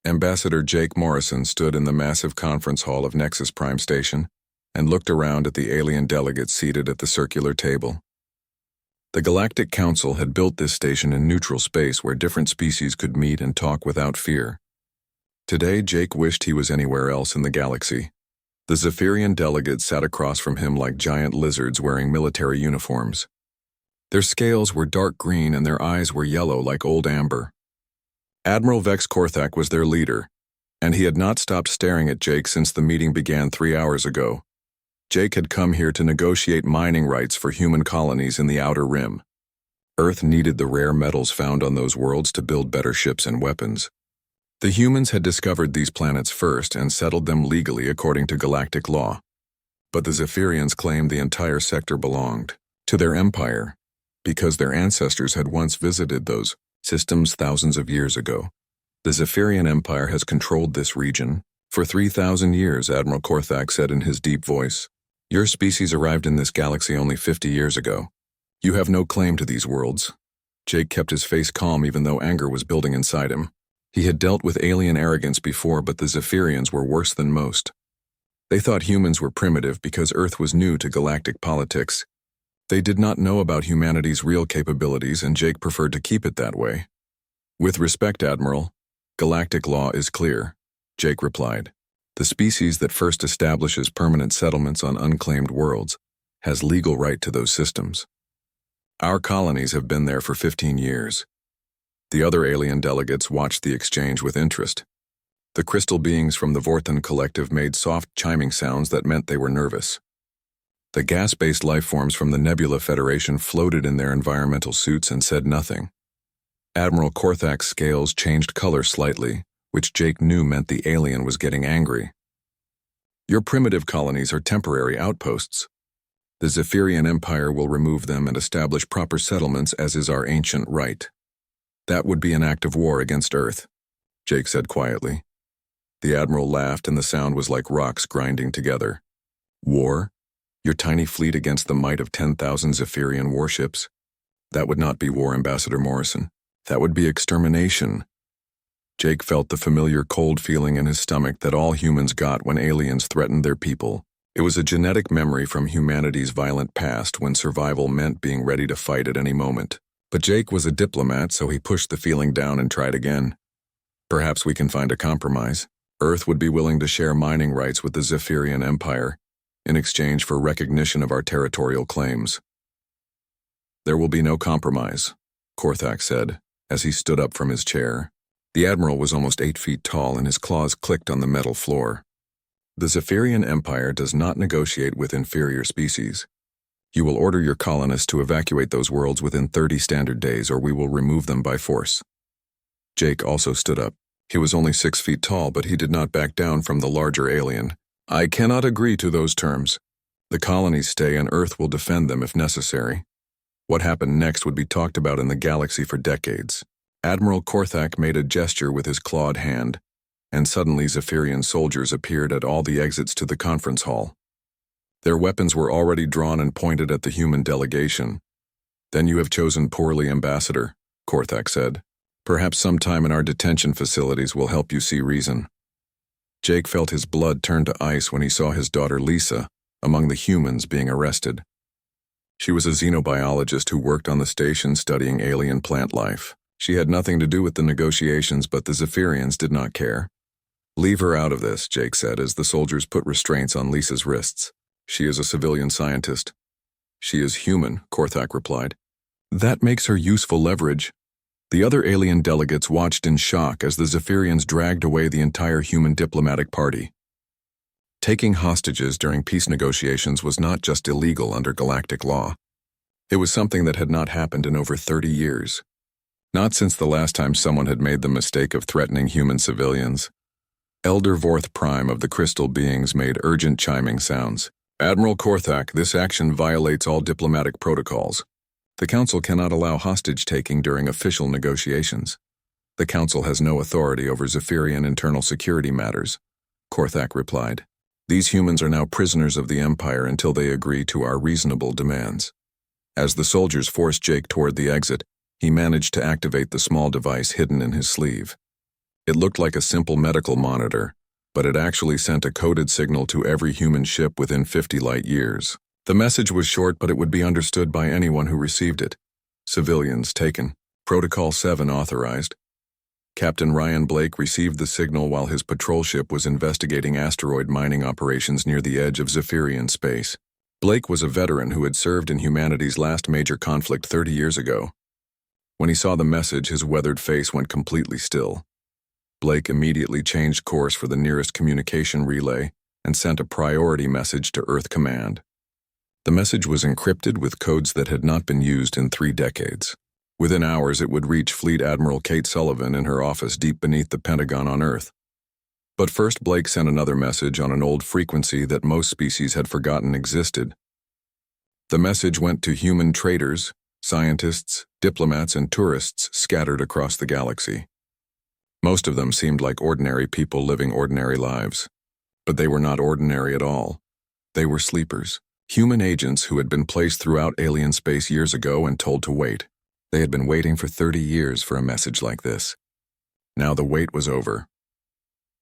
Ambassador Jake Morrison stood in the massive conference hall of Nexus Prime Station and looked around at the alien delegates seated at the circular table. The Galactic Council had built this station in neutral space where different species could meet and talk without fear. Today, Jake wished he was anywhere else in the galaxy. The Zephyrian delegates sat across from him like giant lizards wearing military uniforms. Their scales were dark green and their eyes were yellow like old amber. Admiral Vex Korthak was their leader, and he had not stopped staring at Jake since the meeting began 3 hours ago. Jake had come here to negotiate mining rights for human colonies in the Outer Rim. Earth needed the rare metals found on those worlds to build better ships and weapons. The humans had discovered these planets first and settled them legally according to galactic law. But the Zephyrians claimed the entire sector belonged to their empire, because their ancestors had once visited those systems thousands of years ago. The Zephyrian Empire has controlled this region for 3,000 years, Admiral Korthak said in his deep voice. Your species arrived in this galaxy only 50 years ago. You have no claim to these worlds. Jake kept his face calm even though anger was building inside him. He had dealt with alien arrogance before, but the Zephyrians were worse than most. They thought humans were primitive because Earth was new to galactic politics. They did not know about humanity's real capabilities, and Jake preferred to keep it that way. With respect, Admiral, galactic law is clear, Jake replied. The species that first establishes permanent settlements on unclaimed worlds has legal right to those systems. Our colonies have been there for 15 years. The other alien delegates watched the exchange with interest. The crystal beings from the Vortan Collective made soft chiming sounds that meant they were nervous. The gas-based lifeforms from the Nebula Federation floated in their environmental suits and said nothing. Admiral Korthak's scales changed color slightly, which Jake knew meant the alien was getting angry. Your primitive colonies are temporary outposts. The Zephyrian Empire will remove them and establish proper settlements as is our ancient right. That would be an act of war against Earth, Jake said quietly. The Admiral laughed and the sound was like rocks grinding together. War? Your tiny fleet against the might of 10,000 Zephyrian warships? That would not be war, Ambassador Morrison. That would be extermination. Jake felt the familiar cold feeling in his stomach that all humans got when aliens threatened their people. It was a genetic memory from humanity's violent past when survival meant being ready to fight at any moment. But Jake was a diplomat, so he pushed the feeling down and tried again. Perhaps we can find a compromise. Earth would be willing to share mining rights with the Zephyrian Empire in exchange for recognition of our territorial claims. There will be no compromise, Korthak said, as he stood up from his chair. The Admiral was almost 8 feet tall and his claws clicked on the metal floor. The Zephyrian Empire does not negotiate with inferior species. You will order your colonists to evacuate those worlds within 30 standard days or we will remove them by force. Jake also stood up. He was only 6 feet tall, but he did not back down from the larger alien. I cannot agree to those terms. The colonies stay and Earth will defend them if necessary. What happened next would be talked about in the galaxy for decades. Admiral Korthak made a gesture with his clawed hand, and suddenly Zephyrian soldiers appeared at all the exits to the conference hall. Their weapons were already drawn and pointed at the human delegation. Then you have chosen poorly, Ambassador, Korthak said. Perhaps sometime in our detention facilities will help you see reason. Jake felt his blood turn to ice when he saw his daughter Lisa among the humans being arrested. She was a xenobiologist who worked on the station studying alien plant life. She had nothing to do with the negotiations, but the Zephyrians did not care. Leave her out of this, Jake said as the soldiers put restraints on Lisa's wrists. She is a civilian scientist. She is human, Korthak replied. That makes her useful leverage. The other alien delegates watched in shock as the Zephyrians dragged away the entire human diplomatic party. Taking hostages during peace negotiations was not just illegal under galactic law. It was something that had not happened in over 30 years. Not since the last time someone had made the mistake of threatening human civilians. Elder Vorth Prime of the Crystal Beings made urgent chiming sounds. Admiral Korthak, this action violates all diplomatic protocols. The Council cannot allow hostage-taking during official negotiations. The Council has no authority over Zephyrian internal security matters, Korthak replied. These humans are now prisoners of the Empire until they agree to our reasonable demands. As the soldiers forced Jake toward the exit, he managed to activate the small device hidden in his sleeve. It looked like a simple medical monitor, but it actually sent a coded signal to every human ship within 50 light years. The message was short, but it would be understood by anyone who received it. Civilians taken. Protocol 7 authorized. Captain Ryan Blake received the signal while his patrol ship was investigating asteroid mining operations near the edge of Zephyrian space. Blake was a veteran who had served in humanity's last major conflict 30 years ago. When he saw the message, his weathered face went completely still. Blake immediately changed course for the nearest communication relay and sent a priority message to Earth Command. The message was encrypted with codes that had not been used in 3 decades. Within hours, it would reach Fleet Admiral Kate Sullivan in her office deep beneath the Pentagon on Earth. But first, Blake sent another message on an old frequency that most species had forgotten existed. The message went to human traders, scientists, diplomats, and tourists scattered across the galaxy. Most of them seemed like ordinary people living ordinary lives. But they were not ordinary at all. They were sleepers, human agents who had been placed throughout alien space years ago and told to wait. They had been waiting for 30 years for a message like this. Now the wait was over.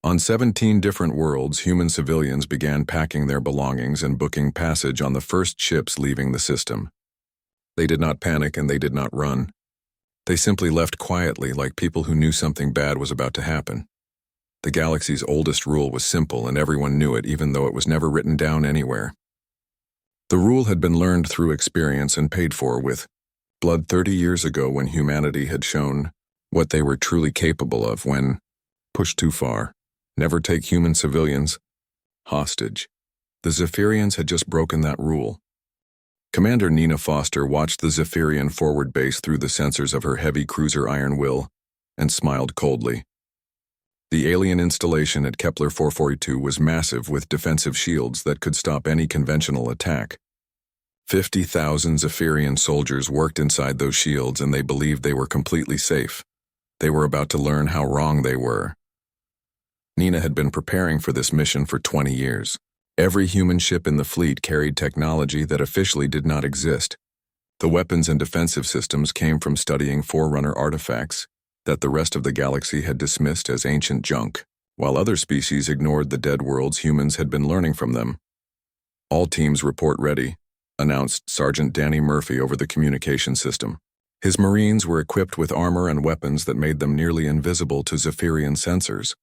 On 17 different worlds, human civilians began packing their belongings and booking passage on the first ships leaving the system. They did not panic and they did not run. They simply left quietly, like people who knew something bad was about to happen. The galaxy's oldest rule was simple, and everyone knew it, even though it was never written down anywhere. The rule had been learned through experience and paid for with blood 30 years ago, when humanity had shown what they were truly capable of when pushed too far. Never take human civilians hostage. The Zephyrians had just broken that rule. Commander Nina Foster watched the Zephyrian forward base through the sensors of her heavy cruiser Iron Will and smiled coldly. The alien installation at Kepler 442 was massive, with defensive shields that could stop any conventional attack. 50,000 Zephyrian soldiers worked inside those shields, and they believed they were completely safe. They were about to learn how wrong they were. Nina had been preparing for this mission for 20 years. Every human ship in the fleet carried technology that officially did not exist. The weapons and defensive systems came from studying Forerunner artifacts that the rest of the galaxy had dismissed as ancient junk, while other species ignored the dead worlds humans had been learning from them. "All teams report ready," announced Sergeant Danny Murphy over the communication system. His Marines were equipped with armor and weapons that made them nearly invisible to Zephyrian sensors.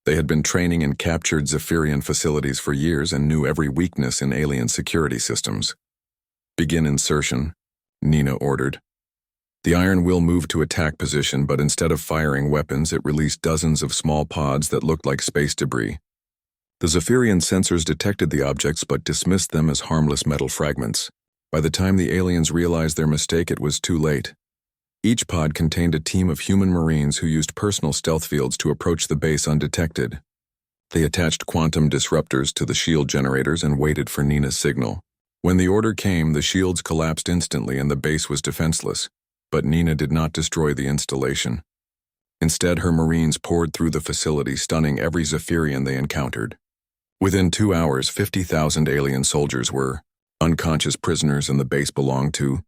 They had been training in captured Zephyrian facilities for years and knew every weakness in alien security systems. "Begin insertion," Nina ordered. The Iron Will moved to attack position, but instead of firing weapons, it released dozens of small pods that looked like space debris. The Zephyrian sensors detected the objects but dismissed them as harmless metal fragments. By the time the aliens realized their mistake, it was too late. Each pod contained a team of human Marines who used personal stealth fields to approach the base undetected. They attached quantum disruptors to the shield generators and waited for Nina's signal. When the order came, the shields collapsed instantly and the base was defenseless. But Nina did not destroy the installation. Instead, her Marines poured through the facility, stunning every Zephyrian they encountered. Within 2 hours, 50,000 alien soldiers were unconscious prisoners, and the base belonged to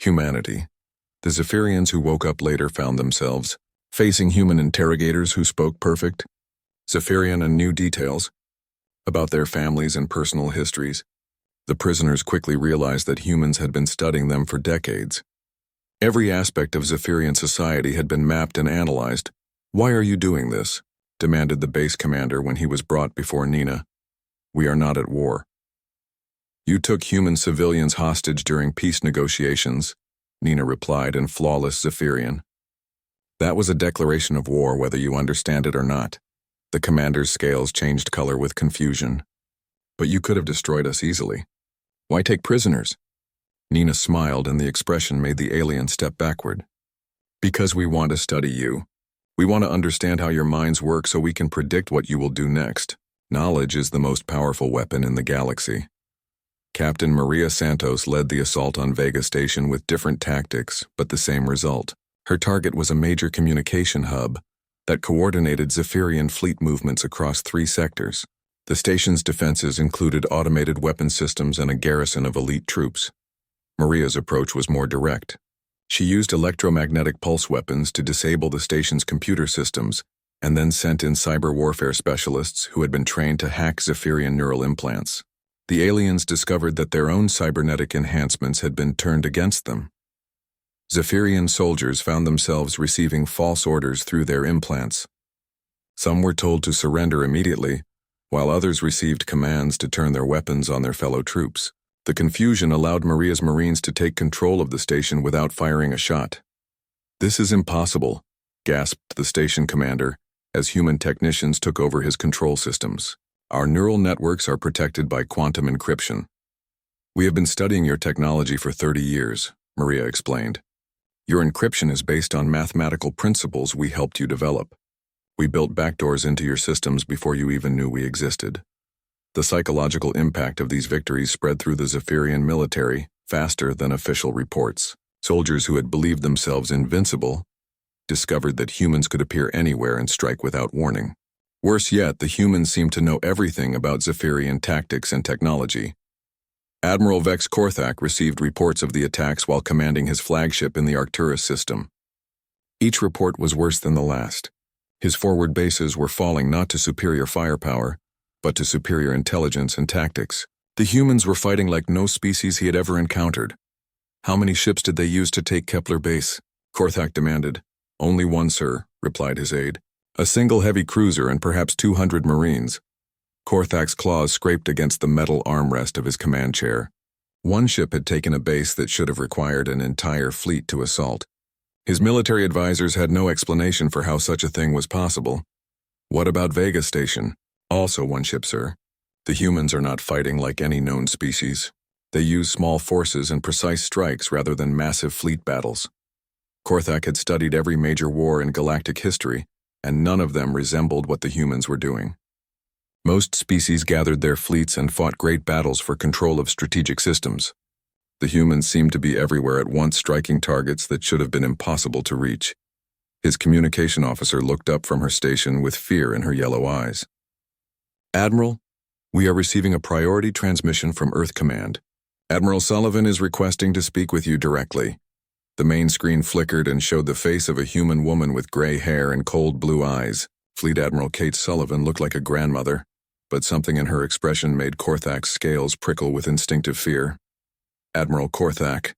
humanity. The Zephyrians who woke up later found themselves facing human interrogators who spoke perfect Zephyrian and knew details about their families and personal histories. The prisoners quickly realized that humans had been studying them for decades. Every aspect of Zephyrian society had been mapped and analyzed. "Why are you doing this?" demanded the base commander when he was brought before Nina. "We are not at war." "You took human civilians hostage during peace negotiations," Nina replied in flawless Zephyrian. "That was a declaration of war, whether you understand it or not." The commander's scales changed color with confusion. "But you could have destroyed us easily. Why take prisoners?" Nina smiled, and the expression made the alien step backward. "Because we want to study you. We want to understand how your minds work so we can predict what you will do next. Knowledge is the most powerful weapon in the galaxy." Captain Maria Santos led the assault on Vega Station with different tactics, but the same result. Her target was a major communication hub that coordinated Zephyrian fleet movements across 3 sectors. The station's defenses included automated weapon systems and a garrison of elite troops. Maria's approach was more direct. She used electromagnetic pulse weapons to disable the station's computer systems and then sent in cyber warfare specialists who had been trained to hack Zephyrian neural implants. The aliens discovered that their own cybernetic enhancements had been turned against them. Zephyrian soldiers found themselves receiving false orders through their implants. Some were told to surrender immediately, while others received commands to turn their weapons on their fellow troops. The confusion allowed Maria's Marines to take control of the station without firing a shot. "This is impossible," gasped the station commander, as human technicians took over his control systems. "Our neural networks are protected by quantum encryption." "We have been studying your technology for 30 years, Maria explained. "Your encryption is based on mathematical principles we helped you develop. We built backdoors into your systems before you even knew we existed." The psychological impact of these victories spread through the Zephyrian military faster than official reports. Soldiers who had believed themselves invincible discovered that humans could appear anywhere and strike without warning. Worse yet, the humans seemed to know everything about Zephyrian tactics and technology. Admiral Vex Korthak received reports of the attacks while commanding his flagship in the Arcturus system. Each report was worse than the last. His forward bases were falling not to superior firepower, but to superior intelligence and tactics. The humans were fighting like no species he had ever encountered. "How many ships did they use to take Kepler base?" Korthak demanded. "Only one, sir," replied his aide. "A single heavy cruiser and perhaps 200 Marines." Korthak's claws scraped against the metal armrest of his command chair. One ship had taken a base that should have required an entire fleet to assault. His military advisors had no explanation for how such a thing was possible. "What about Vega Station?" "Also one ship, sir. The humans are not fighting like any known species. They use small forces and precise strikes rather than massive fleet battles." Korthak had studied every major war in galactic history, and none of them resembled what the humans were doing. Most species gathered their fleets and fought great battles for control of strategic systems. The humans seemed to be everywhere at once, striking targets that should have been impossible to reach. His communication officer looked up from her station with fear in her yellow eyes. "Admiral, we are receiving a priority transmission from Earth Command. Admiral Sullivan is requesting to speak with you directly." The main screen flickered and showed the face of a human woman with gray hair and cold blue eyes. Fleet Admiral Kate Sullivan looked like a grandmother, but something in her expression made Korthak's scales prickle with instinctive fear. "Admiral Korthak,"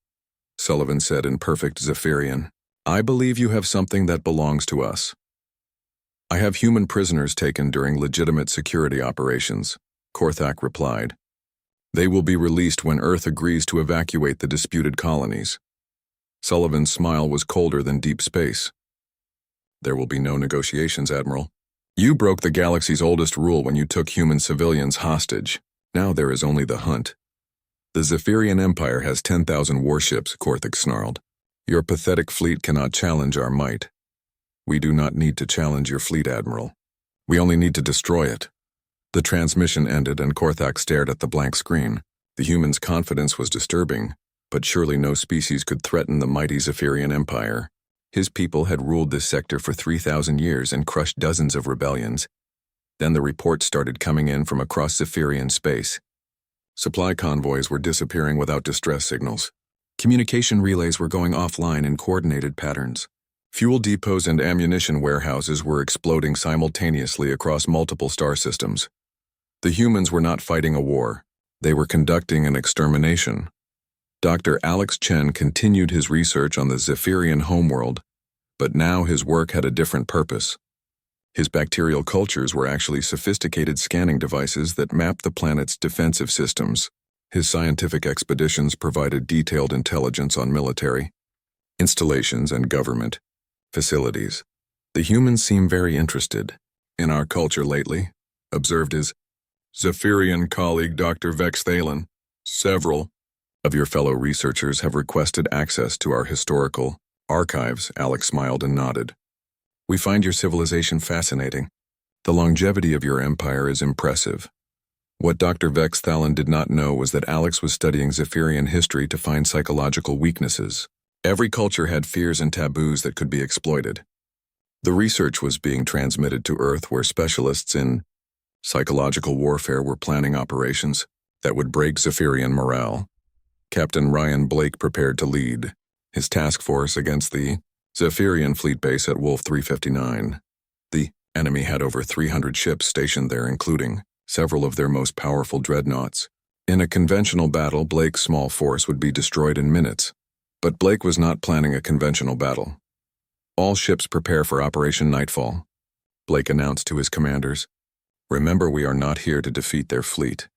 Sullivan said in perfect Zephyrian, "I believe you have something that belongs to us." "I have human prisoners taken during legitimate security operations," Korthak replied. "They will be released when Earth agrees to evacuate the disputed colonies." Sullivan's smile was colder than deep space. "There will be no negotiations, Admiral. You broke the galaxy's oldest rule when you took human civilians hostage. Now there is only the hunt." "The Zephyrian Empire has 10,000 warships," Korthak snarled. "Your pathetic fleet cannot challenge our might." "We do not need to challenge your fleet, Admiral. We only need to destroy it." The transmission ended and Korthak stared at the blank screen. The human's confidence was disturbing, but surely no species could threaten the mighty Zephyrian Empire. His people had ruled this sector for 3,000 years and crushed dozens of rebellions. Then the reports started coming in from across Zephyrian space. Supply convoys were disappearing without distress signals. Communication relays were going offline in coordinated patterns. Fuel depots and ammunition warehouses were exploding simultaneously across multiple star systems. The humans were not fighting a war. They were conducting an extermination. Dr. Alex Chen continued his research on the Zephyrian homeworld, but now his work had a different purpose. His bacterial cultures were actually sophisticated scanning devices that mapped the planet's defensive systems. His scientific expeditions provided detailed intelligence on military installations and government facilities. "The humans seem very interested in our culture lately," observed his Zephyrian colleague Dr. Vex Thalen. "Several of your fellow researchers have requested access to our historical archives," Alex smiled and nodded. "We find your civilization fascinating. The longevity of your empire is impressive." What Dr. Vex Thalen did not know was that Alex was studying Zephyrian history to find psychological weaknesses. Every culture had fears and taboos that could be exploited. The research was being transmitted to Earth, where specialists in psychological warfare were planning operations that would break Zephyrian morale. Captain Ryan Blake prepared to lead. his task force against the Zephyrian fleet base at Wolf 359. The enemy had over 300 ships stationed there, including several of their most powerful dreadnoughts. In a conventional battle, Blake's small force would be destroyed in minutes. But Blake was not planning a conventional battle. "All ships prepare for Operation Nightfall," Blake announced to his commanders. "Remember, we are not here to defeat their fleet.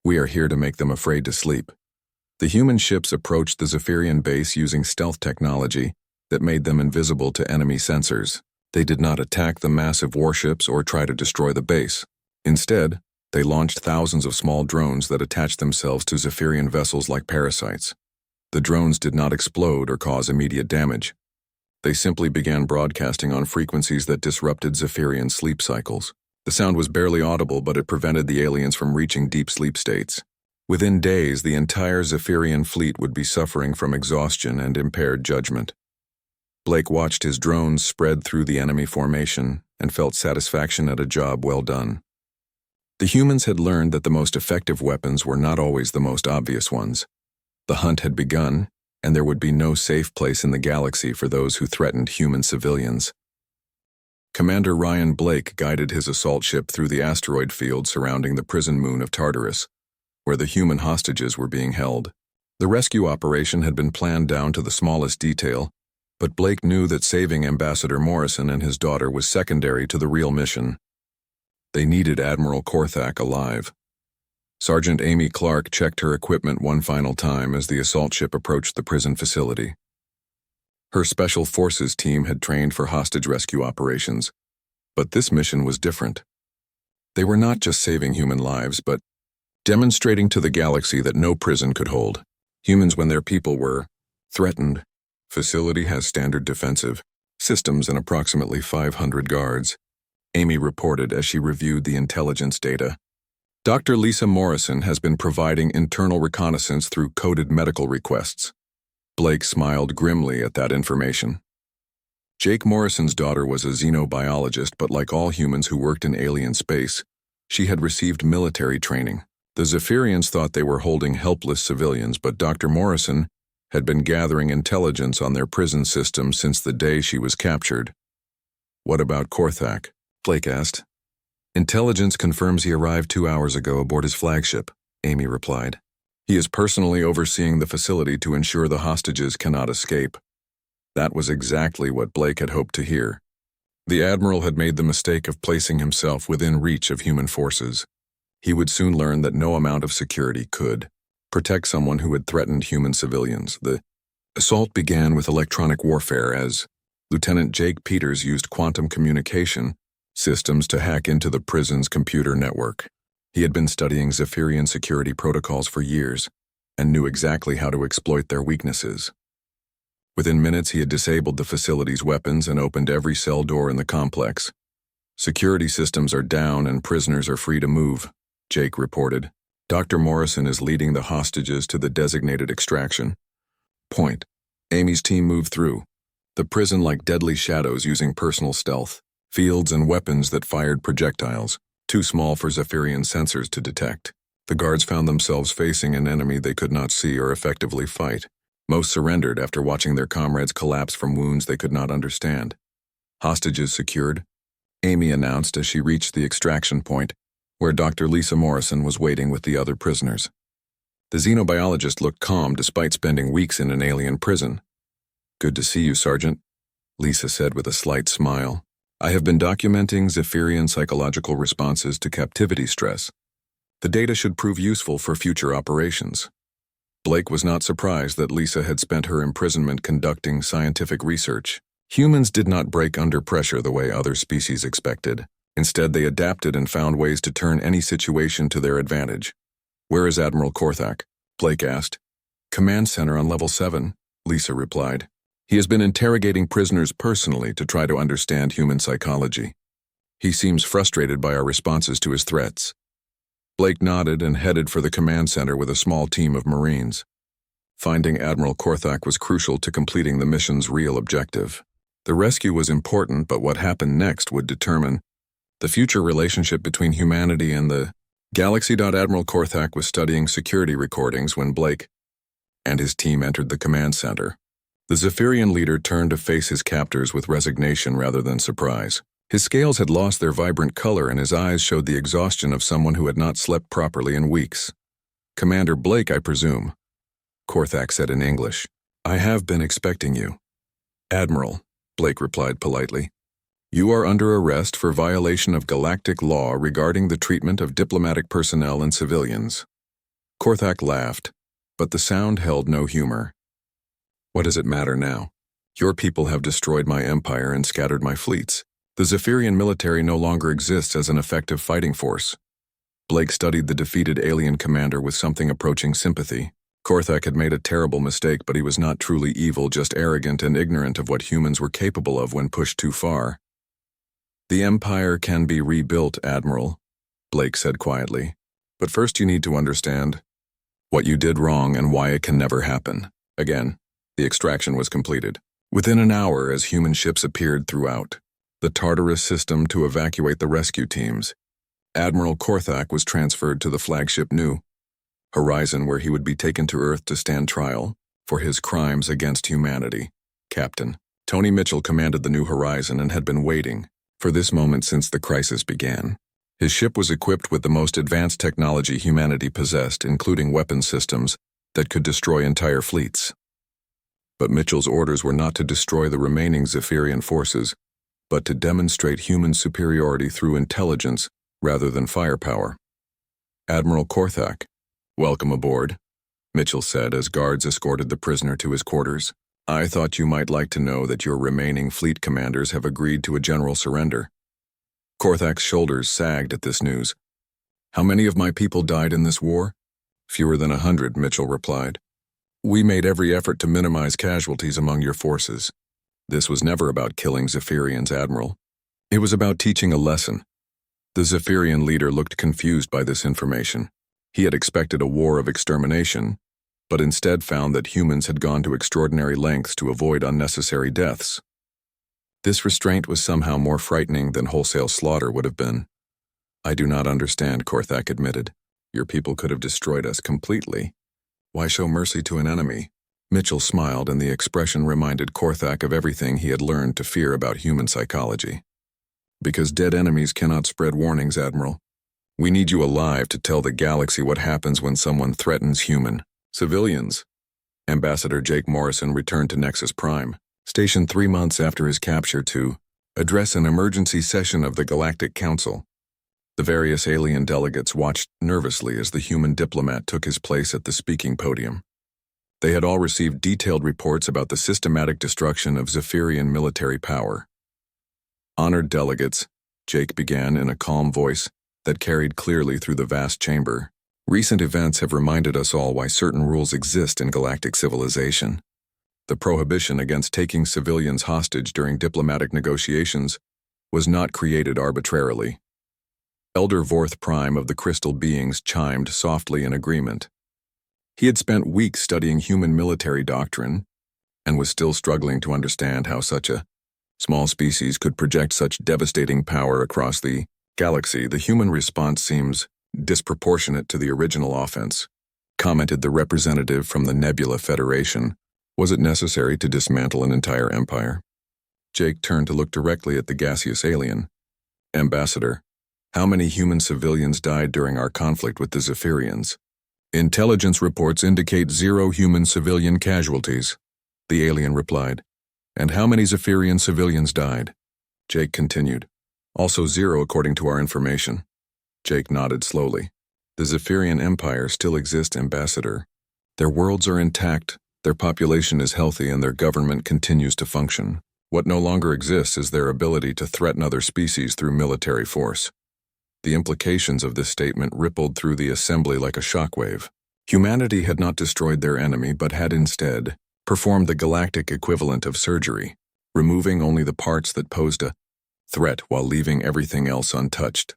We are here to make them afraid to sleep." The human ships approached the Zephyrian base using stealth technology that made them invisible to enemy sensors. They did not attack the massive warships or try to destroy the base. Instead, they launched thousands of small drones that attached themselves to Zephyrian vessels like parasites. The drones did not explode or cause immediate damage. They simply began broadcasting on frequencies that disrupted Zephyrian sleep cycles. The sound was barely audible, but it prevented the aliens from reaching deep sleep states. Within days, the entire Zephyrian fleet would be suffering from exhaustion and impaired judgment. Blake watched his drones spread through the enemy formation and felt satisfaction at a job well done. The humans had learned that the most effective weapons were not always the most obvious ones. The hunt had begun, and there would be no safe place in the galaxy for those who threatened human civilians. Commander Ryan Blake guided his assault ship through the asteroid field surrounding the prison moon of Tartarus, where the human hostages were being held. The rescue operation had been planned down to the smallest detail, but Blake knew that saving Ambassador Morrison and his daughter was secondary to the real mission. They needed Admiral Korthak alive. Sergeant Amy Clark checked her equipment one final time as the assault ship approached the prison facility. Her Special Forces team had trained for hostage rescue operations, but this mission was different. They were not just saving human lives, but demonstrating to the galaxy that no prison could hold humans when their people were threatened. Facility has standard defensive systems and approximately 500 guards, Amy reported as she reviewed the intelligence data. Dr. Lisa Morrison has been providing internal reconnaissance through coded medical requests. Blake smiled grimly at that information. Jake Morrison's daughter was a xenobiologist, but like all humans who worked in alien space, she had received military training. The Zephyrians thought they were holding helpless civilians, but Dr. Morrison had been gathering intelligence on their prison system since the day she was captured. "What about Korthak?" Blake asked. "Intelligence confirms he arrived 2 hours ago aboard his flagship," Amy replied. "He is personally overseeing the facility to ensure the hostages cannot escape." That was exactly what Blake had hoped to hear. The Admiral had made the mistake of placing himself within reach of human forces. He would soon learn that no amount of security could protect someone who had threatened human civilians. The assault began with electronic warfare as Lieutenant Jake Peters used quantum communication systems to hack into the prison's computer network. He had been studying Zephyrian security protocols for years and knew exactly how to exploit their weaknesses. Within minutes, he had disabled the facility's weapons and opened every cell door in the complex. "Security systems are down and prisoners are free to move," Jake reported. "Dr. Morrison is leading the hostages to the designated extraction point." Amy's team moved through the prison like deadly shadows, using personal stealth, fields and weapons that fired projectiles, too small for Zephyrian sensors to detect. The guards found themselves facing an enemy they could not see or effectively fight. Most surrendered after watching their comrades collapse from wounds they could not understand. "Hostages secured," Amy announced as she reached the extraction point, where Dr. Lisa Morrison was waiting with the other prisoners. The xenobiologist looked calm despite spending weeks in an alien prison. "Good to see you, Sergeant," Lisa said with a slight smile. "I have been documenting Zephyrian psychological responses to captivity stress. The data should prove useful for future operations." Blake was not surprised that Lisa had spent her imprisonment conducting scientific research. Humans did not break under pressure the way other species expected. Instead, they adapted and found ways to turn any situation to their advantage. "Where is Admiral Korthak?" Blake asked. "Command center on level 7, Lisa replied. "He has been interrogating prisoners personally to try to understand human psychology. He seems frustrated by our responses to his threats." Blake nodded and headed for the command center with a small team of Marines. Finding Admiral Korthak was crucial to completing the mission's real objective. The rescue was important, but what happened next would determine the future relationship between humanity and the galaxy. Admiral Korthak was studying security recordings when Blake and his team entered the command center. The Zephyrian leader turned to face his captors with resignation rather than surprise. His scales had lost their vibrant color and his eyes showed the exhaustion of someone who had not slept properly in weeks. "Commander Blake, I presume," Korthak said in English. "I have been expecting you." "Admiral," Blake replied politely. "You are under arrest for violation of galactic law regarding the treatment of diplomatic personnel and civilians." Korthak laughed, but the sound held no humor. "What does it matter now? Your people have destroyed my empire and scattered my fleets. The Zephyrian military no longer exists as an effective fighting force." Blake studied the defeated alien commander with something approaching sympathy. Korthak had made a terrible mistake, but he was not truly evil, just arrogant and ignorant of what humans were capable of when pushed too far. "The empire can be rebuilt, Admiral," Blake said quietly. "But first you need to understand what you did wrong and why it can never happen again." The extraction was completed. Within an hour, as human ships appeared throughout the Tartarus system to evacuate the rescue teams, Admiral Korthak was transferred to the flagship New Horizon, where he would be taken to Earth to stand trial for his crimes against humanity. Captain Tony Mitchell commanded the New Horizon and had been waiting for this moment since the crisis began. His ship was equipped with the most advanced technology humanity possessed, including weapon systems that could destroy entire fleets. But Mitchell's orders were not to destroy the remaining Zephyrian forces, but to demonstrate human superiority through intelligence rather than firepower. "Admiral Korthak, welcome aboard," Mitchell said as guards escorted the prisoner to his quarters. "I thought you might like to know that your remaining fleet commanders have agreed to a general surrender." Korthak's shoulders sagged at this news. "How many of my people died in this war?" "Fewer than 100, Mitchell replied. "We made every effort to minimize casualties among your forces. This was never about killing Zephyrians, Admiral. It was about teaching a lesson." The Zephyrian leader looked confused by this information. He had expected a war of extermination, but instead found that humans had gone to extraordinary lengths to avoid unnecessary deaths. This restraint was somehow more frightening than wholesale slaughter would have been. "I do not understand," Korthak admitted. "Your people could have destroyed us completely. Why show mercy to an enemy?" Mitchell smiled, and the expression reminded Korthak of everything he had learned to fear about human psychology. "Because dead enemies cannot spread warnings, Admiral. We need you alive to tell the galaxy what happens when someone threatens human civilians." Ambassador Jake Morrison returned to Nexus Prime, stationed 3 months after his capture, to address an emergency session of the Galactic Council. The various alien delegates watched nervously as the human diplomat took his place at the speaking podium. They had all received detailed reports about the systematic destruction of Zephyrian military power. "Honored delegates," Jake began in a calm voice that carried clearly through the vast chamber, "recent events have reminded us all why certain rules exist in galactic civilization. The prohibition against taking civilians hostage during diplomatic negotiations was not created arbitrarily." Elder Vorth Prime of the Crystal Beings chimed softly in agreement. He had spent weeks studying human military doctrine and was still struggling to understand how such a small species could project such devastating power across the galaxy. "The human response seems disproportionate to the original offense," commented the representative from the Nebula Federation. "Was it necessary to dismantle an entire empire?" Jake turned to look directly at the gaseous alien. "Ambassador, how many human civilians died during our conflict with the Zephyrians?" "Intelligence reports indicate 0 human civilian casualties," the alien replied. "And how many Zephyrian civilians died?" Jake continued. "Also 0 according to our information." Jake nodded slowly. "The Zephyrian Empire still exists, Ambassador. Their worlds are intact, their population is healthy, and their government continues to function. What no longer exists is their ability to threaten other species through military force." The implications of this statement rippled through the assembly like a shockwave. Humanity had not destroyed their enemy, but had instead performed the galactic equivalent of surgery, removing only the parts that posed a threat while leaving everything else untouched.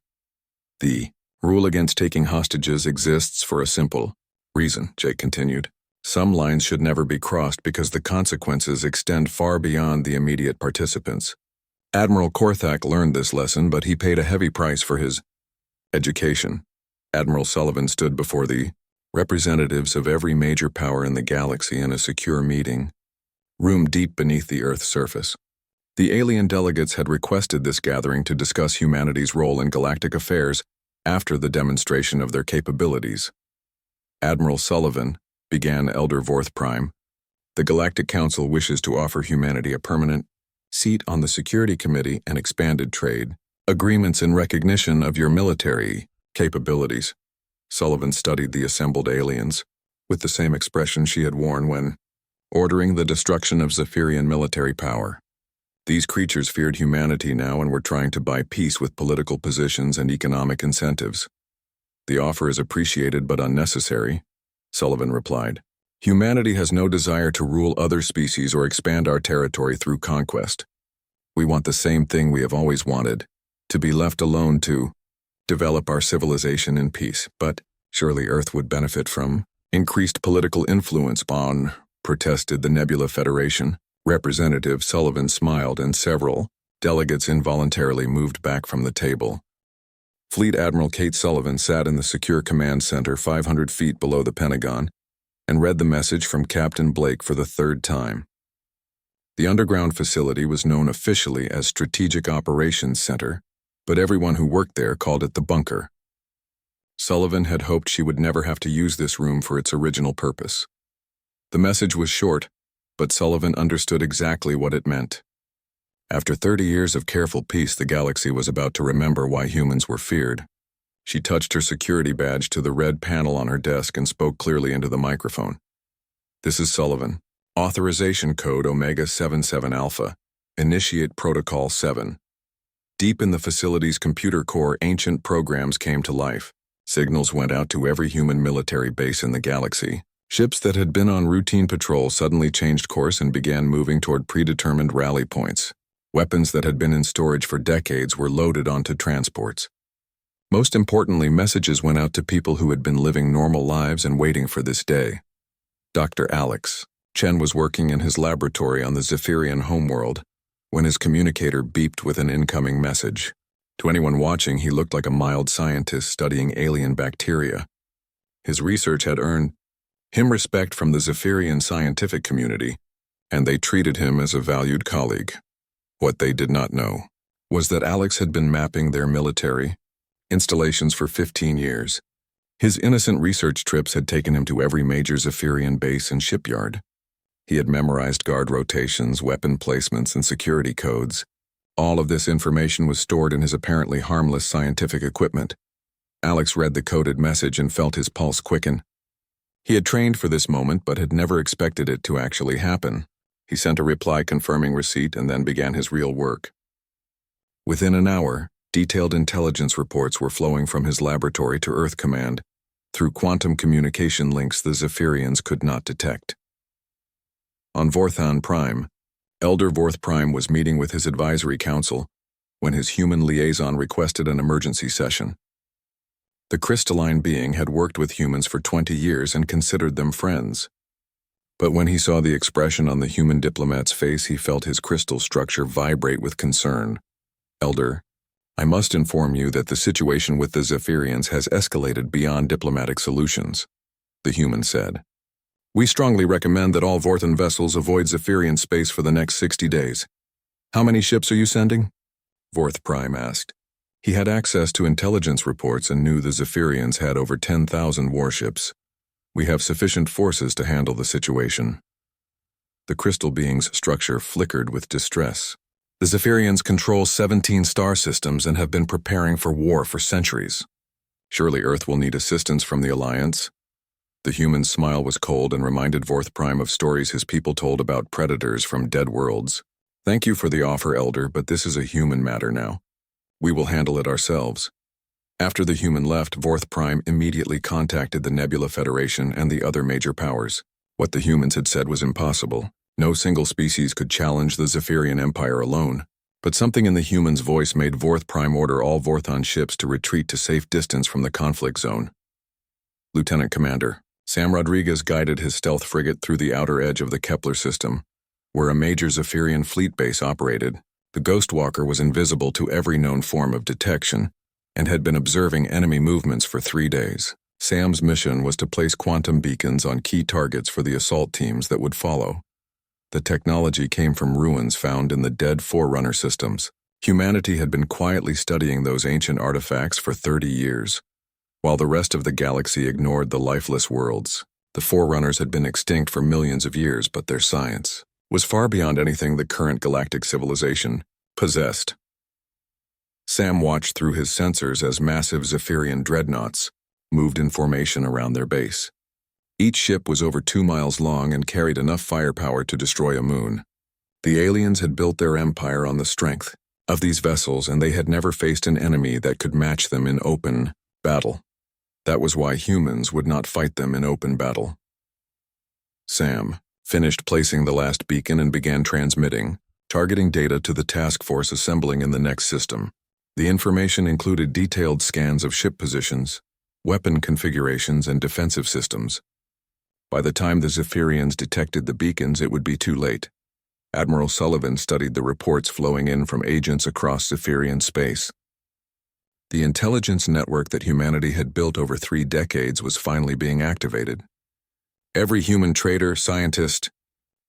"The rule against taking hostages exists for a simple reason," Jake continued. "Some lines should never be crossed because the consequences extend far beyond the immediate participants. Admiral Korthak learned this lesson, but he paid a heavy price for his education." Admiral Sullivan stood before the representatives of every major power in the galaxy in a secure meeting. room deep beneath the Earth's surface. The alien delegates had requested this gathering to discuss humanity's role in galactic affairs after the demonstration of their capabilities. Admiral Sullivan, began Elder Vorth Prime, the Galactic Council wishes to offer humanity a permanent seat on the Security Committee and expanded trade agreements in recognition of your military capabilities. Sullivan studied the assembled aliens with the same expression she had worn when ordering the destruction of Zephyrian military power. These creatures feared humanity now and were trying to buy peace with political positions and economic incentives. The offer is appreciated but unnecessary, Sullivan replied. Humanity has no desire to rule other species or expand our territory through conquest. We want the same thing we have always wanted, to be left alone to develop our civilization in peace. But surely Earth would benefit from increased political influence protested the Nebula Federation. Representative Sullivan smiled and several delegates involuntarily moved back from the table. Fleet Admiral Kate Sullivan sat in the Secure Command Center 500 feet below the Pentagon and read the message from Captain Blake for the third time. The underground facility was known officially as Strategic Operations Center, but everyone who worked there called it the bunker. Sullivan had hoped she would never have to use this room for its original purpose. The message was short, but Sullivan understood exactly what it meant. After 30 years of careful peace, the galaxy was about to remember why humans were feared. She touched her security badge to the red panel on her desk and spoke clearly into the microphone. This is Sullivan. Authorization code Omega 77 Alpha. Initiate Protocol 7. Deep in the facility's computer core, ancient programs came to life. Signals went out to every human military base in the galaxy. Ships that had been on routine patrol suddenly changed course and began moving toward predetermined rally points. Weapons that had been in storage for decades were loaded onto transports. Most importantly, messages went out to people who had been living normal lives and waiting for this day. Dr. Alex Chen was working in his laboratory on the Zephyrian homeworld when his communicator beeped with an incoming message. To anyone watching, he looked like a mild scientist studying alien bacteria. His research had earned him respect from the Zephyrian scientific community, and they treated him as a valued colleague. What they did not know was that Alex had been mapping their military installations for 15 years. His innocent research trips had taken him to every major Zephyrian base and shipyard. He had memorized guard rotations, weapon placements, and security codes. All of this information was stored in his apparently harmless scientific equipment. Alex read the coded message and felt his pulse quicken. He had trained for this moment but had never expected it to actually happen. He sent a reply confirming receipt and then began his real work. Within an hour, detailed intelligence reports were flowing from his laboratory to Earth Command through quantum communication links the Zephyrians could not detect. On Vorthan Prime, Elder Vorth Prime was meeting with his advisory council when his human liaison requested an emergency session. The crystalline being had worked with humans for 20 years and considered them friends. But when he saw the expression on the human diplomat's face, he felt his crystal structure vibrate with concern. Elder, I must inform you that the situation with the Zephyrians has escalated beyond diplomatic solutions, the human said. We strongly recommend that all Vorthan vessels avoid Zephyrian space for the next 60 days. How many ships are you sending? Vorth Prime asked. He had access to intelligence reports and knew the Zephyrians had over 10,000 warships. We have sufficient forces to handle the situation. The crystal being's structure flickered with distress. The Zephyrians control 17 star systems and have been preparing for war for centuries. Surely Earth will need assistance from the Alliance. The human's smile was cold and reminded Vorth Prime of stories his people told about predators from dead worlds. Thank you for the offer, Elder, but this is a human matter now. We will handle it ourselves. After the human left, Vorth Prime immediately contacted the Nebula Federation and the other major powers. What the humans had said was impossible. No single species could challenge the Zephyrian Empire alone. But something in the human's voice made Vorth Prime order all Vorthon ships to retreat to safe distance from the conflict zone. Lieutenant Commander, Sam Rodriguez guided his stealth frigate through the outer edge of the Kepler system, where a major Zephyrian fleet base operated. The Ghostwalker was invisible to every known form of detection and had been observing enemy movements for 3 days. Sam's mission was to place quantum beacons on key targets for the assault teams that would follow. The technology came from ruins found in the dead Forerunner systems. Humanity had been quietly studying those ancient artifacts for 30 years. While the rest of the galaxy ignored the lifeless worlds, the Forerunners had been extinct for millions of years, but their science was far beyond anything the current galactic civilization possessed. Sam watched through his sensors as massive Zephyrian dreadnoughts moved in formation around their base. Each ship was over 2 miles long and carried enough firepower to destroy a moon. The aliens had built their empire on the strength of these vessels, and they had never faced an enemy that could match them in open battle. That was why humans would not fight them in open battle. Sam finished placing the last beacon and began transmitting, targeting data to the task force assembling in the next system. The information included detailed scans of ship positions, weapon configurations, and defensive systems. By the time the Zephyrians detected the beacons, it would be too late. Admiral Sullivan studied the reports flowing in from agents across Zephyrian space. The intelligence network that humanity had built over 3 decades was finally being activated. Every human trader, scientist,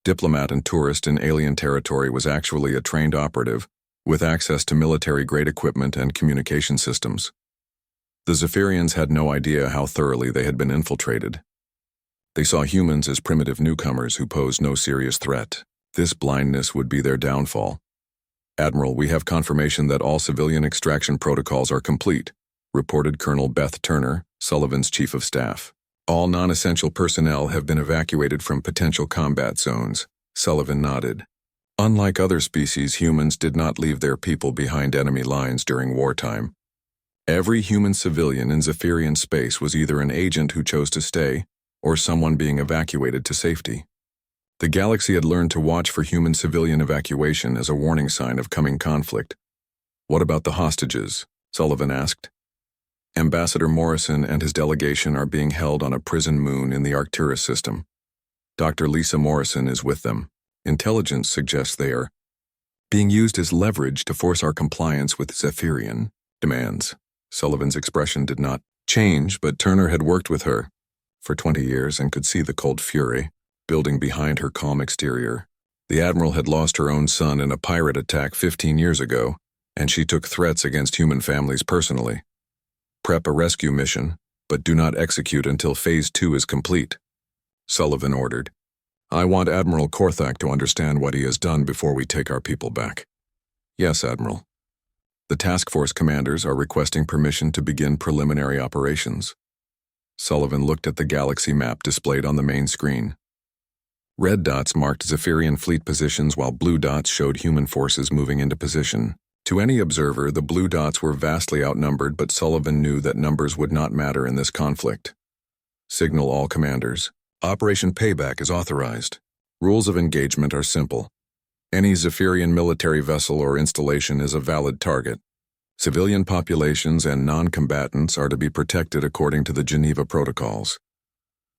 diplomat, and tourist in alien territory was actually a trained operative with access to military-grade equipment and communication systems. The Zephyrians had no idea how thoroughly they had been infiltrated. They saw humans as primitive newcomers who posed no serious threat. This blindness would be their downfall. "Admiral, we have confirmation that all civilian extraction protocols are complete," reported Colonel Beth Turner, Sullivan's chief of staff. "All non-essential personnel have been evacuated from potential combat zones." Sullivan nodded. Unlike other species, humans did not leave their people behind enemy lines during wartime. Every human civilian in Zephyrian space was either an agent who chose to stay or someone being evacuated to safety. The galaxy had learned to watch for human civilian evacuation as a warning sign of coming conflict. "What about the hostages?" Sullivan asked. "Ambassador Morrison and his delegation are being held on a prison moon in the Arcturus system. Dr. Lisa Morrison is with them. Intelligence suggests they are being used as leverage to force our compliance with Zephyrian demands." Sullivan's expression did not change, but Turner had worked with her for 20 years and could see the cold fury building behind her calm exterior. The Admiral had lost her own son in a pirate attack 15 years ago, and she took threats against human families personally. "Prep a rescue mission, but do not execute until Phase 2 is complete," Sullivan ordered. "I want Admiral Korthak to understand what he has done before we take our people back." "Yes, Admiral." "The task force commanders are requesting permission to begin preliminary operations." Sullivan looked at the galaxy map displayed on the main screen. Red dots marked Zephyrian fleet positions while blue dots showed human forces moving into position. To any observer, the blue dots were vastly outnumbered, but Sullivan knew that numbers would not matter in this conflict. "Signal all commanders. Operation Payback is authorized. Rules of engagement are simple. Any Zephyrian military vessel or installation is a valid target. Civilian populations and non-combatants are to be protected according to the Geneva Protocols."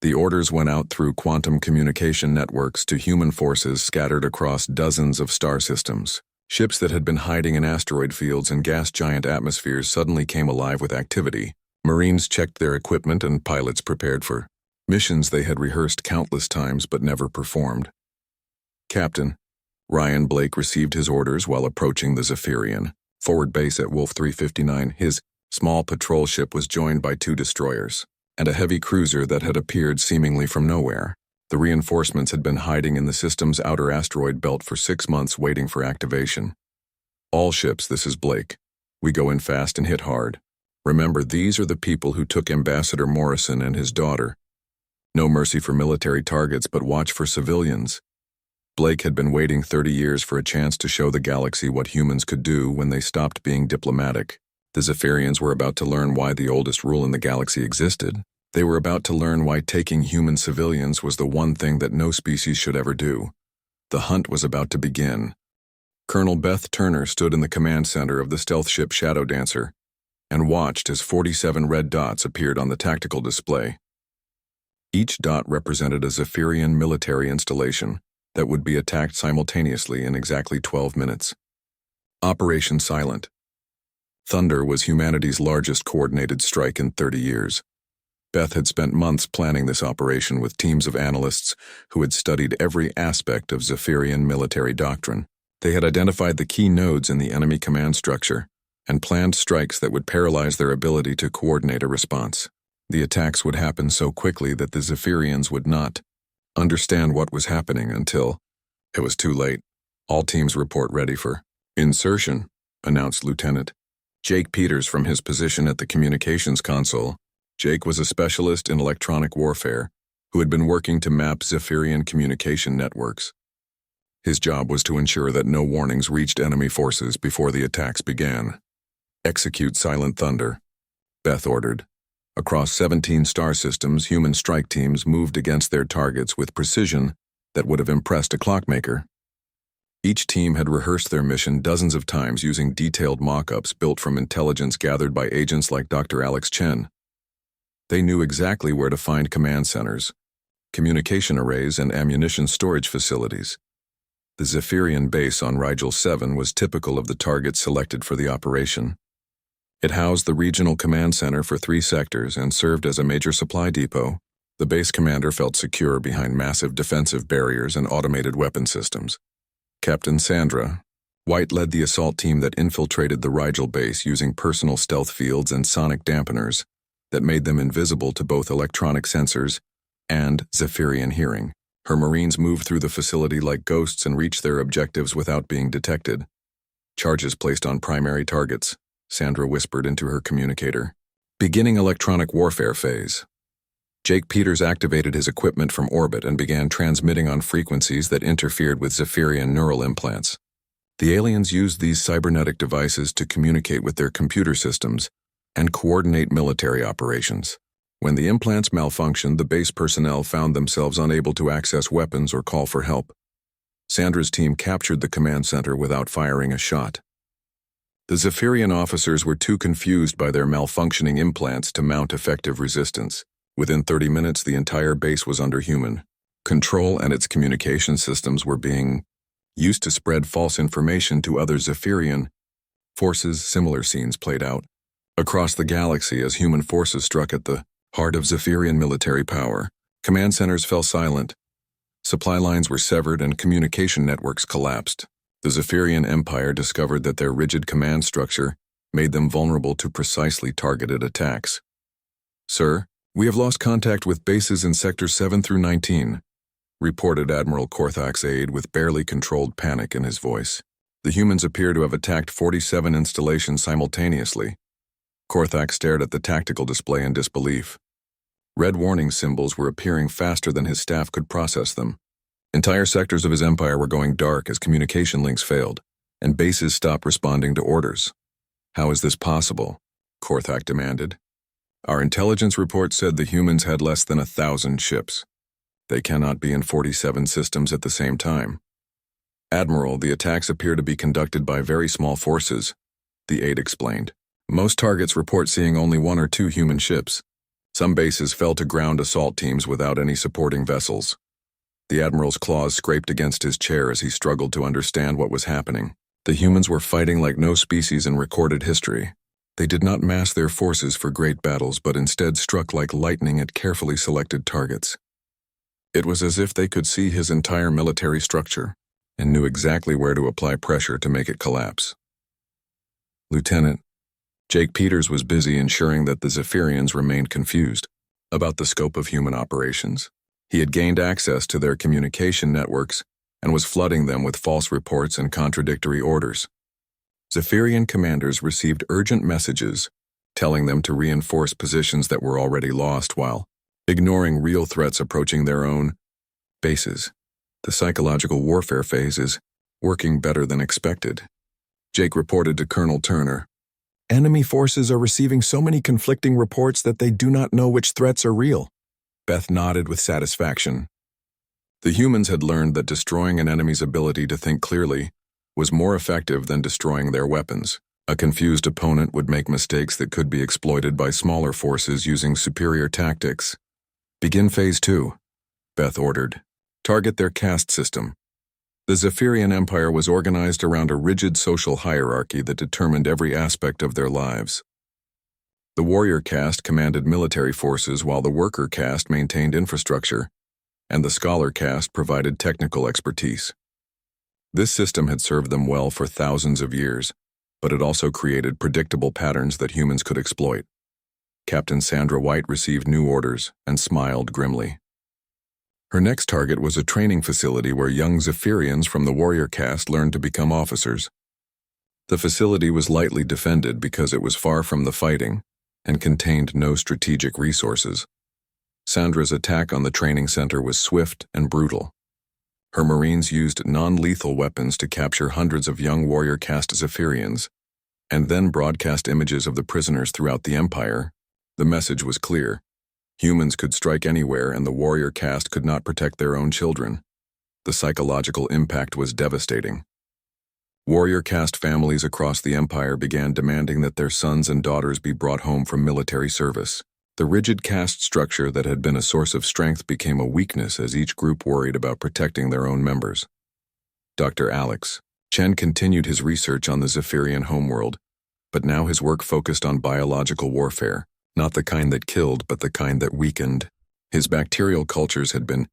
The orders went out through quantum communication networks to human forces scattered across dozens of star systems. Ships that had been hiding in asteroid fields and gas giant atmospheres suddenly came alive with activity. Marines checked their equipment and pilots prepared for missions they had rehearsed countless times but never performed. "Captain," Ryan Blake received his orders while approaching the Zephyrian forward base at Wolf 359. His small patrol ship was joined by 2 destroyers and a heavy cruiser that had appeared seemingly from nowhere. The reinforcements had been hiding in the system's outer asteroid belt for 6 months waiting for activation. "All ships, this is Blake. We go in fast and hit hard. Remember, these are the people who took Ambassador Morrison and his daughter. No mercy for military targets, but watch for civilians." Blake had been waiting 30 years for a chance to show the galaxy what humans could do when they stopped being diplomatic. The Zephyrians were about to learn why the oldest rule in the galaxy existed. They were about to learn why taking human civilians was the one thing that no species should ever do. The hunt was about to begin. Colonel Beth Turner stood in the command center of the stealth ship Shadow Dancer and watched as 47 red dots appeared on the tactical display. Each dot represented a Zephyrian military installation that would be attacked simultaneously in exactly 12 minutes. Operation Silent. Thunder was humanity's largest coordinated strike in 30 years. Beth had spent months planning this operation with teams of analysts who had studied every aspect of Zephyrian military doctrine. They had identified the key nodes in the enemy command structure and planned strikes that would paralyze their ability to coordinate a response. The attacks would happen so quickly that the Zephyrians would not understand what was happening until it was too late. All teams report ready for insertion, announced Lieutenant Jake Peters from his position at the communications console. Jake was a specialist in electronic warfare who had been working to map Zephyrian communication networks. His job was to ensure that no warnings reached enemy forces before the attacks began. Execute Silent Thunder, Beth ordered. Across 17 star systems, human strike teams moved against their targets with precision that would have impressed a clockmaker. Each team had rehearsed their mission dozens of times using detailed mock-ups built from intelligence gathered by agents like Dr. Alex Chen. They knew exactly where to find command centers, communication arrays, and ammunition storage facilities. The Zephyrian base on Rigel 7 was typical of the target selected for the operation. It housed the regional command center for 3 sectors and served as a major supply depot. The base commander felt secure behind massive defensive barriers and automated weapon systems. Captain Sandra White led the assault team that infiltrated the Rigel base using personal stealth fields and sonic dampeners that made them invisible to both electronic sensors and Zephyrian hearing. Her Marines moved through the facility like ghosts and reached their objectives without being detected. Charges placed on primary targets, Sandra whispered into her communicator. Beginning electronic warfare phase. Jake Peters activated his equipment from orbit and began transmitting on frequencies that interfered with Zephyrian neural implants. The aliens used these cybernetic devices to communicate with their computer systems and coordinate military operations. When the implants malfunctioned, the base personnel found themselves unable to access weapons or call for help. Sandra's team captured the command center without firing a shot. The Zephyrian officers were too confused by their malfunctioning implants to mount effective resistance. Within 30 minutes, the entire base was under human control, and its communication systems were being used to spread false information to other Zephyrian forces. Similar scenes played out across the galaxy as human forces struck at the heart of Zephyrian military power. Command centers fell silent. Supply lines were severed and communication networks collapsed. The Zephyrian Empire discovered that their rigid command structure made them vulnerable to precisely targeted attacks. "Sir, we have lost contact with bases in Sectors 7 through 19, reported Admiral Korthak's aide with barely controlled panic in his voice. The humans appear to have attacked 47 installations simultaneously. Korthak stared at the tactical display in disbelief. Red warning symbols were appearing faster than his staff could process them. Entire sectors of his empire were going dark as communication links failed, and bases stopped responding to orders. "How is this possible?" Korthak demanded. "Our intelligence report said the humans had less than 1,000 ships. They cannot be in 47 systems at the same time. Admiral, the attacks appear to be conducted by very small forces," the aide explained. "Most targets report seeing only 1 or 2 human ships. Some bases fell to ground assault teams without any supporting vessels." The Admiral's claws scraped against his chair as he struggled to understand what was happening. The humans were fighting like no species in recorded history. They did not mass their forces for great battles, but instead struck like lightning at carefully selected targets. It was as if they could see his entire military structure and knew exactly where to apply pressure to make it collapse. Lieutenant Jake Peters was busy ensuring that the Zephyrians remained confused about the scope of human operations. He had gained access to their communication networks and was flooding them with false reports and contradictory orders. Zephyrian commanders received urgent messages telling them to reinforce positions that were already lost while ignoring real threats approaching their own bases. The psychological warfare phase is working better than expected. Jake reported to Colonel Turner. "Enemy forces are receiving so many conflicting reports that they do not know which threats are real." Beth nodded with satisfaction. The humans had learned that destroying an enemy's ability to think clearly was more effective than destroying their weapons. A confused opponent would make mistakes that could be exploited by smaller forces using superior tactics. "Begin Phase 2, Beth ordered. "Target their caste system." The Zephyrian Empire was organized around a rigid social hierarchy that determined every aspect of their lives. The warrior caste commanded military forces while the worker caste maintained infrastructure, and the scholar caste provided technical expertise. This system had served them well for thousands of years, but it also created predictable patterns that humans could exploit. Captain Sandra White received new orders and smiled grimly. Her next target was a training facility where young Zephyrians from the warrior caste learned to become officers. The facility was lightly defended because it was far from the fighting and contained no strategic resources. Sandra's attack on the training center was swift and brutal. Her Marines used non-lethal weapons to capture hundreds of young warrior caste Zephyrians, and then broadcast images of the prisoners throughout the Empire. The message was clear. Humans could strike anywhere, and the warrior caste could not protect their own children. The psychological impact was devastating. Warrior caste families across the Empire began demanding that their sons and daughters be brought home from military service. The rigid caste structure that had been a source of strength became a weakness as each group worried about protecting their own members. Dr. Alex Chen continued his research on the Zephyrian homeworld, but now his work focused on biological warfare, not the kind that killed, but the kind that weakened. His bacterial cultures had been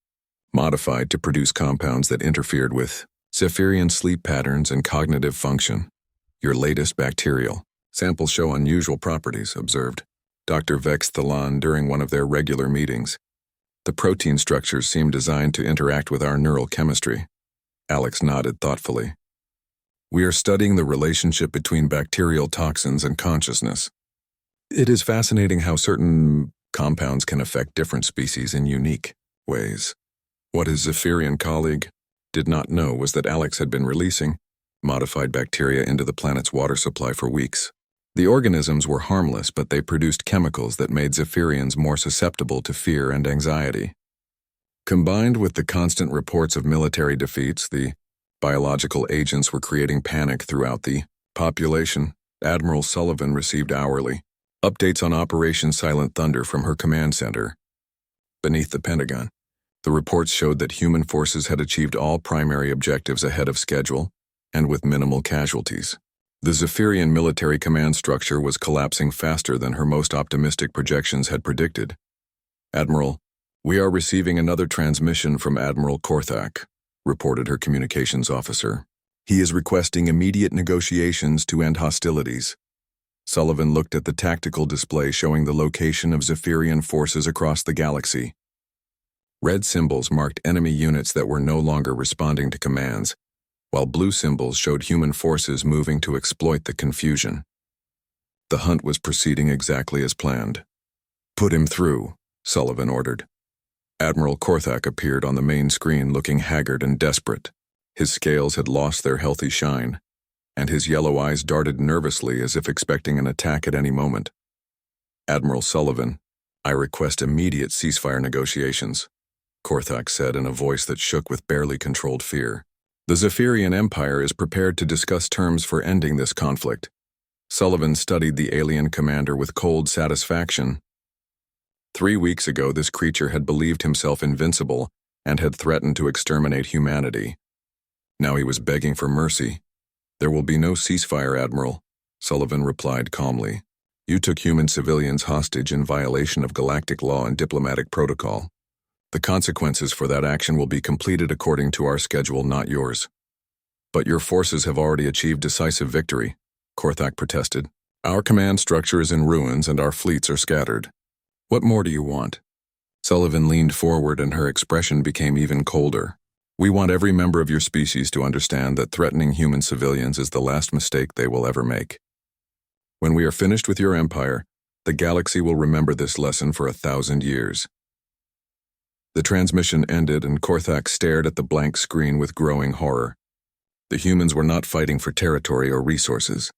modified to produce compounds that interfered with Zephyrian sleep patterns and cognitive function. Your latest bacterial samples show unusual properties, observed Dr. Vex Thalan during one of their regular meetings. The protein structures seem designed to interact with our neural chemistry. Alex nodded thoughtfully. We are studying the relationship between bacterial toxins and consciousness. It is fascinating how certain compounds can affect different species in unique ways. What his Zephyrian colleague did not know was that Alex had been releasing modified bacteria into the planet's water supply for weeks. The organisms were harmless, but they produced chemicals that made Zephyrians more susceptible to fear and anxiety. Combined with the constant reports of military defeats, the biological agents were creating panic throughout the population. Admiral Sullivan received hourly updates on Operation Silent Thunder from her command center beneath the Pentagon. The reports showed that human forces had achieved all primary objectives ahead of schedule and with minimal casualties. The Zephyrian military command structure was collapsing faster than her most optimistic projections had predicted. Admiral, we are receiving another transmission from Admiral Korthak, reported her communications officer. He is requesting immediate negotiations to end hostilities. Sullivan looked at the tactical display showing the location of Zephyrian forces across the galaxy. Red symbols marked enemy units that were no longer responding to commands, while blue symbols showed human forces moving to exploit the confusion. The hunt was proceeding exactly as planned. Put him through, Sullivan ordered. Admiral Korthak appeared on the main screen looking haggard and desperate. His scales had lost their healthy shine, and his yellow eyes darted nervously as if expecting an attack at any moment. Admiral Sullivan, I request immediate ceasefire negotiations, Korthak said in a voice that shook with barely controlled fear. The Zephyrian Empire is prepared to discuss terms for ending this conflict. Sullivan studied the alien commander with cold satisfaction. 3 weeks ago, this creature had believed himself invincible and had threatened to exterminate humanity. Now he was begging for mercy. There will be no ceasefire, Admiral, Sullivan replied calmly. You took human civilians hostage in violation of galactic law and diplomatic protocol. The consequences for that action will be completed according to our schedule, not yours. But your forces have already achieved decisive victory, Korthak protested. Our command structure is in ruins and our fleets are scattered. What more do you want? Sullivan leaned forward and her expression became even colder. We want every member of your species to understand that threatening human civilians is the last mistake they will ever make. When we are finished with your empire, the galaxy will remember this lesson for 1,000 years. The transmission ended and Korthak stared at the blank screen with growing horror. The humans were not fighting for territory or resources.